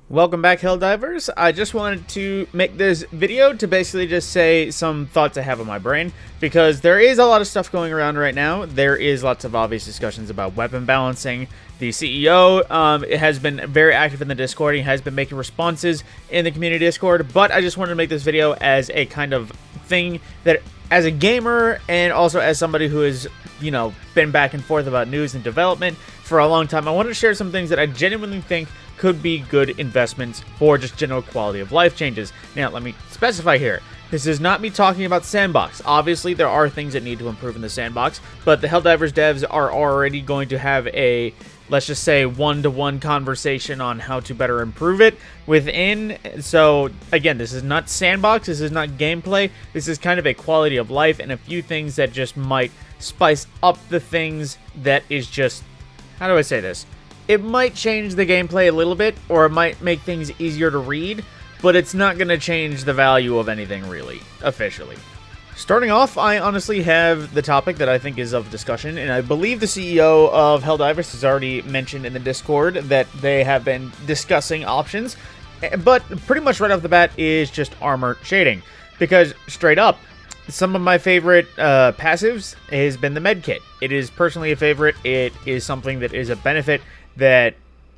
Welcome back, Helldivers. I just wanted to make this video to basically just say some thoughts I have on my brain, because there is a lot of stuff going around right now. There is lots of obvious discussions about weapon balancing. The CEO it has been very active in the Discord. He has been making responses in the community Discord, but I just wanted to make this video as a kind of thing that, as a gamer and also as somebody who has, been back and forth about news and development for a long time, I wanted to share some things that I genuinely think could be good investments for just general quality of life changes. Now, let me specify here. This is not me talking about Sandbox. Obviously, there are things that need to improve in the Sandbox, but the Helldivers devs are already going to have a, let's just say, one-to-one conversation on how to better improve it within. So, again, this is not Sandbox. This is not gameplay. This is kind of a quality of life and a few things that just might spice up the things that is just, how do I say this? It might change the gameplay a little bit, or it might make things easier to read, but it's not going to change the value of anything, really, officially. Starting off, I honestly have the topic that I think is of discussion, and I believe the CEO of Helldivers has already mentioned in the Discord that they have been discussing options, but pretty much right off the bat is just armor shading, because straight up, some of my favorite passives has been the medkit. It is personally a favorite. It is something that is a benefit that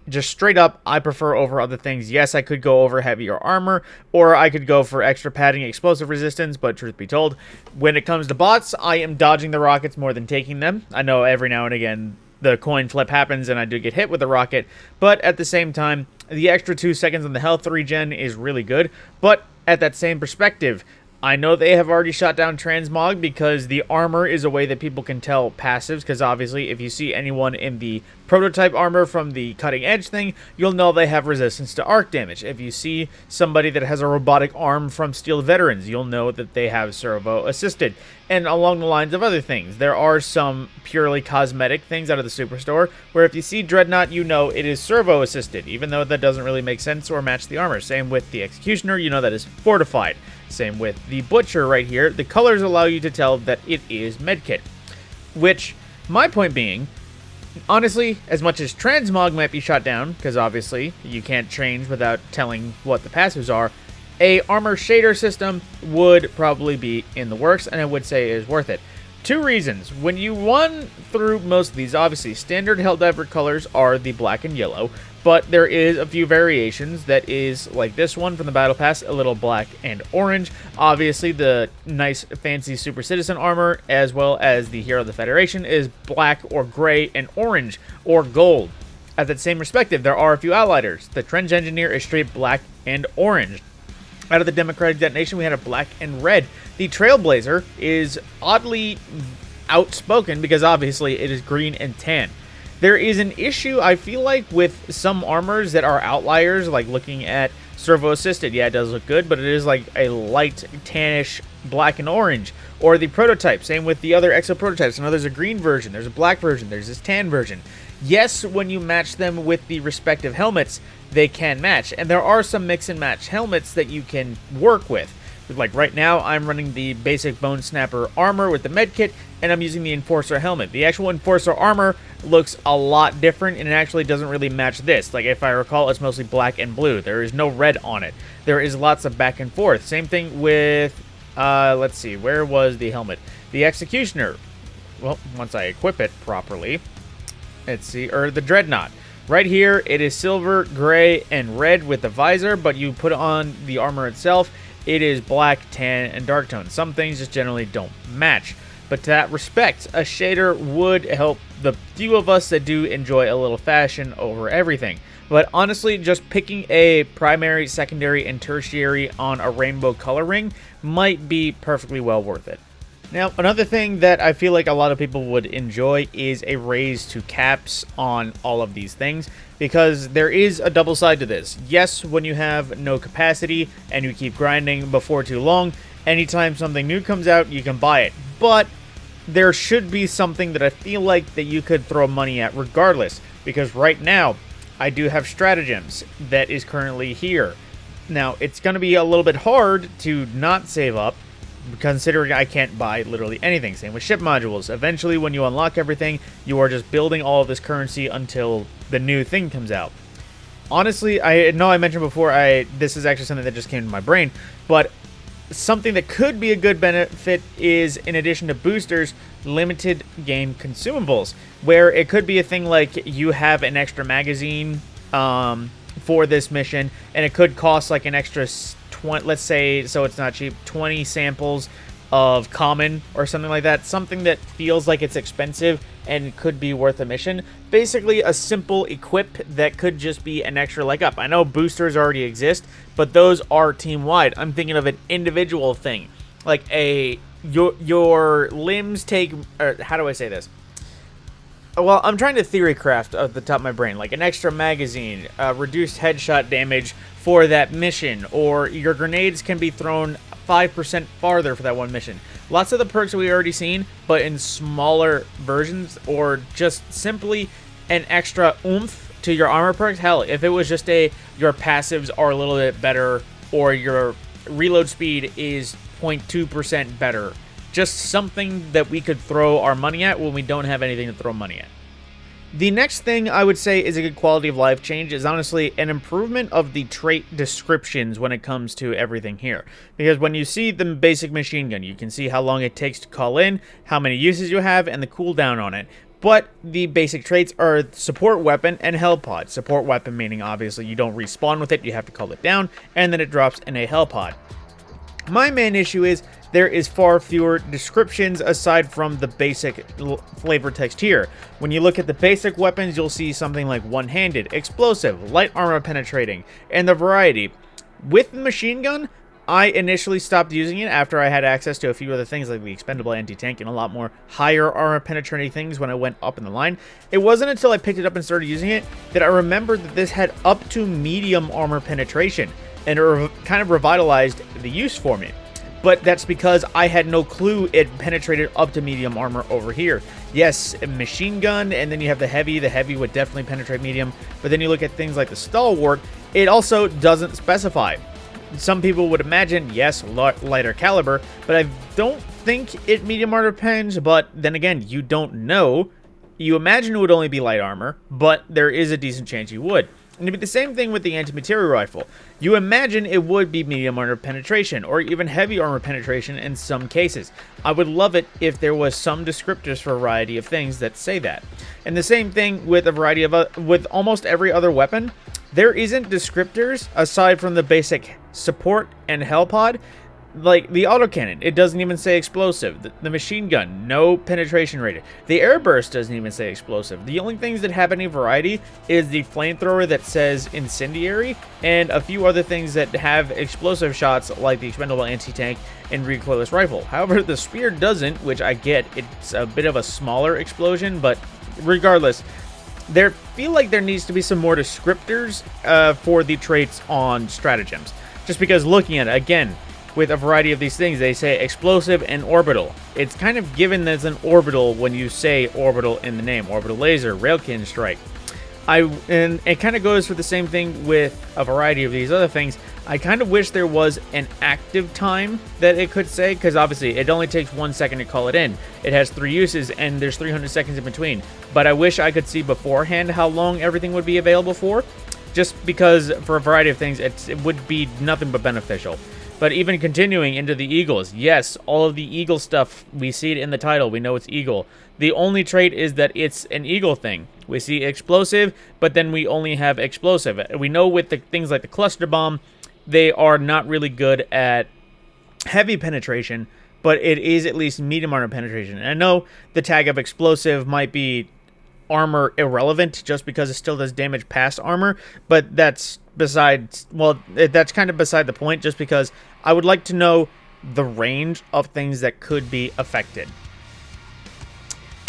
just straight up I prefer over other things. Yes, I could go over heavier armor, or I could go for extra padding, explosive resistance, but truth be told, when it comes to bots, I am dodging the rockets more than taking them. I know every now and again the coin flip happens and I do get hit with a rocket, but at the same time, the extra 2 seconds on the health regen is really good. But at that same perspective, I know they have already shot down transmog because the armor is a way that people can tell passives, because obviously if you see anyone in the prototype armor from the cutting edge thing, you'll know they have resistance to arc damage. If you see somebody that has a robotic arm from Steel Veterans, you'll know that they have servo assisted. And along the lines of other things, there are some purely cosmetic things out of the Superstore where if you see Dreadnought, you know it is servo assisted, even though that doesn't really make sense or match the armor. Same with the Executioner, you know that is fortified. Same with the Butcher right here. The colors allow you to tell that it is medkit. Which, my point being, honestly, as much as transmog might be shot down, because obviously you can't change without telling what the passives are, a armor shader system would probably be in the works, and I would say is worth it. 2 reasons. When you run through most of these, obviously standard Helldiver colors are the black and yellow, but there is a few variations that is like this one from the Battle Pass, a little black and orange. Obviously the nice fancy Super Citizen armor, as well as the Hero of the Federation, is black or gray and orange or gold. At that same perspective, there are a few outliers. The Trench Engineer is straight black and orange. Out of the Democratic Detonation, we had a black and red. The Trailblazer is oddly outspoken because obviously it is green and tan. There is an issue, I feel like, with some armors that are outliers, like looking at servo assisted. Yeah, it does look good, but it is like a light tannish black and orange. Or the prototype, same with the other exo prototypes. I know there's a green version, there's a black version, there's this tan version. Yes, when you match them with the respective helmets, they can match. And there are some mix and match helmets that you can work with. Like right now, I'm running the basic Bone Snapper armor with the medkit, and I'm using the Enforcer helmet. The actual Enforcer armor looks a lot different, and it actually doesn't really match this. Like, if I recall, it's mostly black and blue. There is no red on it. There is lots of back and forth. Same thing with, let's see, where was the helmet? The Executioner. Well, once I equip it properly, let's see, or the Dreadnought. Right here, it is silver, gray, and red with the visor, but you put on the armor itself, it is black, tan, and dark tone. Some things just generally don't match. But to that respect, a shader would help the few of us that do enjoy a little fashion over everything. But honestly, just picking a primary, secondary, and tertiary on a rainbow color ring might be perfectly well worth it. Now, another thing that I feel like a lot of people would enjoy is a raise to caps on all of these things, because there is a double side to this. Yes, when you have no capacity and you keep grinding before too long, anytime something new comes out, you can buy it. But there should be something that I feel like that you could throw money at regardless, because right now, I do have stratagems that is currently here. Now, it's going to be a little bit hard to not save up, considering I can't buy literally anything. Same with ship modules. Eventually, when you unlock everything, you are just building all of this currency until the new thing comes out. Honestly, I know I mentioned before, this is actually something that just came to my brain, but something that could be a good benefit is, in addition to boosters, limited game consumables, where it could be a thing like you have an extra magazine for this mission, and it could cost like an extra 20, let's say, so it's not cheap, 20 samples of common or something like that, something that feels like it's expensive and could be worth a mission. Basically a simple equip that could just be an extra leg up. I know boosters already exist, but those are team wide. I'm thinking of an individual thing, like your limbs take, or how do I say this? Well, I'm trying to theory craft at the top of my brain, like an extra magazine, reduced headshot damage for that mission, or your grenades can be thrown 5% farther for that one mission. Lots of the perks that we already seen, but in smaller versions, or just simply an extra oomph to your armor perks. Hell, if it was just your passives are a little bit better, or your reload speed is 0.2% better. Just something that we could throw our money at when we don't have anything to throw money at. The next thing I would say is a good quality of life change is honestly an improvement of the trait descriptions when it comes to everything here. Because when you see the basic machine gun, you can see how long it takes to call in, how many uses you have, and the cooldown on it. But the basic traits are support weapon and hell pod. Support weapon meaning obviously you don't respawn with it, you have to call it down, and then it drops in a hell pod. My main issue is there is far fewer descriptions aside from the basic flavor text here. When you look at the basic weapons, you'll see something like one-handed, explosive, light armor penetrating, and the variety. With the machine gun, I initially stopped using it after I had access to a few other things like the expendable anti-tank and a lot more higher armor penetrating things when I went up in the line. It wasn't until I picked it up and started using it that I remembered that this had up to medium armor penetration, and it kind of revitalized the use for me. But that's because I had no clue it penetrated up to medium armor over here. Yes, a machine gun, and then you have the heavy. The heavy would definitely penetrate medium. But then you look at things like the stalwart, it also doesn't specify. Some people would imagine, yes, lighter caliber, but I don't think it medium armor pens. But then again, you don't know. You imagine it would only be light armor, but there is a decent chance you would. And it'd be the same thing with the anti-material rifle. You imagine it would be medium armor penetration, or even heavy armor penetration in some cases. I would love it if there was some descriptors for a variety of things that say that. And the same thing with a variety of, with almost every other weapon. There isn't descriptors aside from the basic support and hell pod. Like the autocannon, it doesn't even say explosive. The machine gun, no penetration rated. The air burst doesn't even say explosive. The only things that have any variety is the flamethrower that says incendiary, and a few other things that have explosive shots like the expendable anti-tank and recoilless rifle. However, the spear doesn't, which I get. It's a bit of a smaller explosion, but regardless, there feel like there needs to be some more descriptors for the traits on stratagems. Just because looking at it, again, with a variety of these things, they say explosive and orbital. It's kind of given as an orbital when you say orbital in the name. Orbital laser, railkin strike. And it kind of goes for the same thing with a variety of these other things. I kind of wish there was an active time that it could say, because obviously it only takes 1 second to call it in. It has 3 uses and there's 300 seconds in between. But I wish I could see beforehand how long everything would be available for, just because for a variety of things it would be nothing but beneficial. But even continuing into the Eagles, yes, all of the Eagle stuff, we see it in the title, we know it's Eagle. The only trait is that it's an Eagle thing. We see explosive, but then we only have explosive. We know with the things like the cluster bomb, they are not really good at heavy penetration, but it is at least medium armor penetration. And I know the tag of explosive might be armor irrelevant just because it still does damage past armor, but that's that's kind of beside the point, just because I would like to know the range of things that could be affected.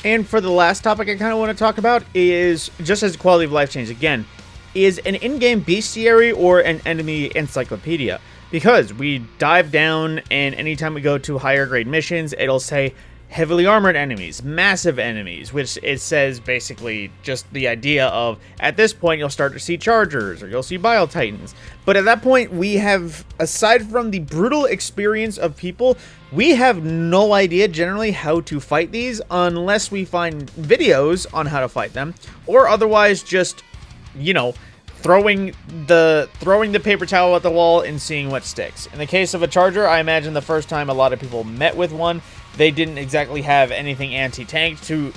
And for the last topic I kind of want to talk about is, just as a quality of life change again, is an in-game bestiary or an enemy encyclopedia. Because we dive down, and anytime we go to higher grade missions, it'll say heavily armored enemies, massive enemies, which it says basically just the idea of, at this point you'll start to see chargers, or you'll see bile titans. But at that point we have, aside from the brutal experience of people, we have no idea generally how to fight these unless we find videos on how to fight them, or otherwise just, throwing the paper towel at the wall and seeing what sticks. In the case of a charger, I imagine the first time a lot of people met with one, they didn't exactly have anything anti-tank to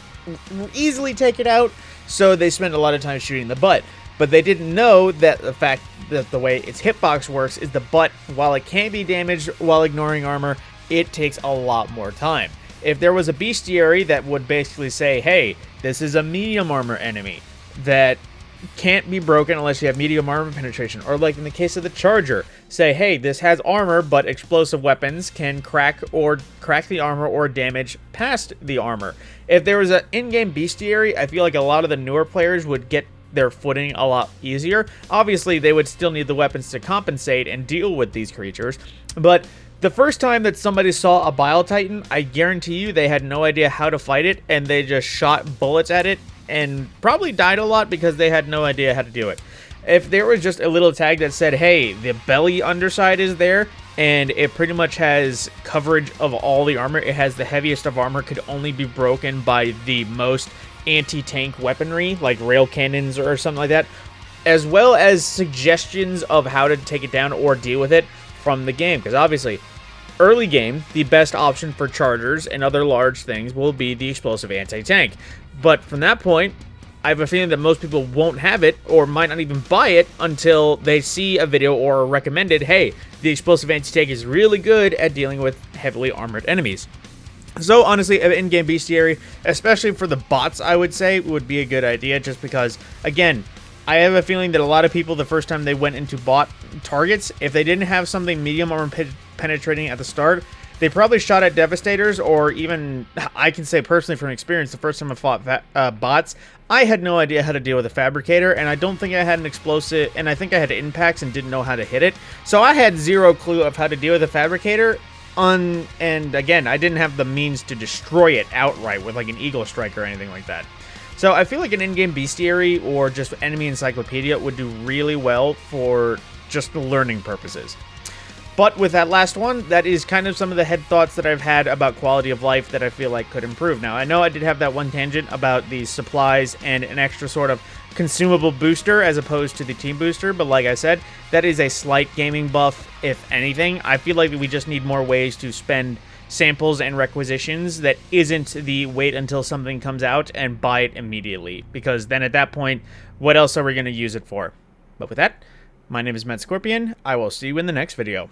easily take it out, so they spent a lot of time shooting the butt. But they didn't know that the fact that the way its hitbox works is the butt, while it can be damaged while ignoring armor, it takes a lot more time. If there was a bestiary that would basically say, hey, this is a medium armor enemy that can't be broken unless you have medium armor penetration, or like in the case of the charger, say, hey, this has armor, but explosive weapons can crack the armor or damage past the armor. If there was an in-game bestiary, I feel like a lot of the newer players would get their footing a lot easier. Obviously, they would still need the weapons to compensate and deal with these creatures, but the first time that somebody saw a Bile Titan, I guarantee you they had no idea how to fight it, and they just shot bullets at it and probably died a lot because they had no idea how to do it. If there was just a little tag that said, hey, the belly underside is there, and it pretty much has coverage of all the armor, it has the heaviest of armor, could only be broken by the most anti-tank weaponry, like rail cannons or something like that, as well as suggestions of how to take it down or deal with it from the game, because obviously early game, the best option for chargers and other large things will be the explosive anti-tank. But from that point, I have a feeling that most people won't have it or might not even buy it until they see a video or recommended, hey, the explosive anti-tank is really good at dealing with heavily armored enemies. So honestly, an in-game bestiary, especially for the bots, I would say, would be a good idea, just because, again, I have a feeling that a lot of people, the first time they went into bot targets, if they didn't have something medium armor penetrating at the start, they probably shot at Devastators, or even, I can say personally from experience, the first time I fought bots, I had no idea how to deal with a Fabricator, and I don't think I had an explosive, and I think I had impacts and didn't know how to hit it, so I had zero clue of how to deal with a Fabricator, and again, I didn't have the means to destroy it outright with like an Eagle Strike or anything like that. So I feel like an in-game bestiary or just enemy encyclopedia would do really well for just learning purposes. But with that last one, that is kind of some of the head thoughts that I've had about quality of life that I feel like could improve. Now, I know I did have that one tangent about the supplies and an extra sort of consumable booster as opposed to the team booster, but like I said, that is a slight gaming buff, if anything. I feel like we just need more ways to spend samples and requisitions that isn't the wait until something comes out and buy it immediately, because then at that point, what else are we going to use it for? But with that, my name is TheMadScorpyon. I will see you in the next video.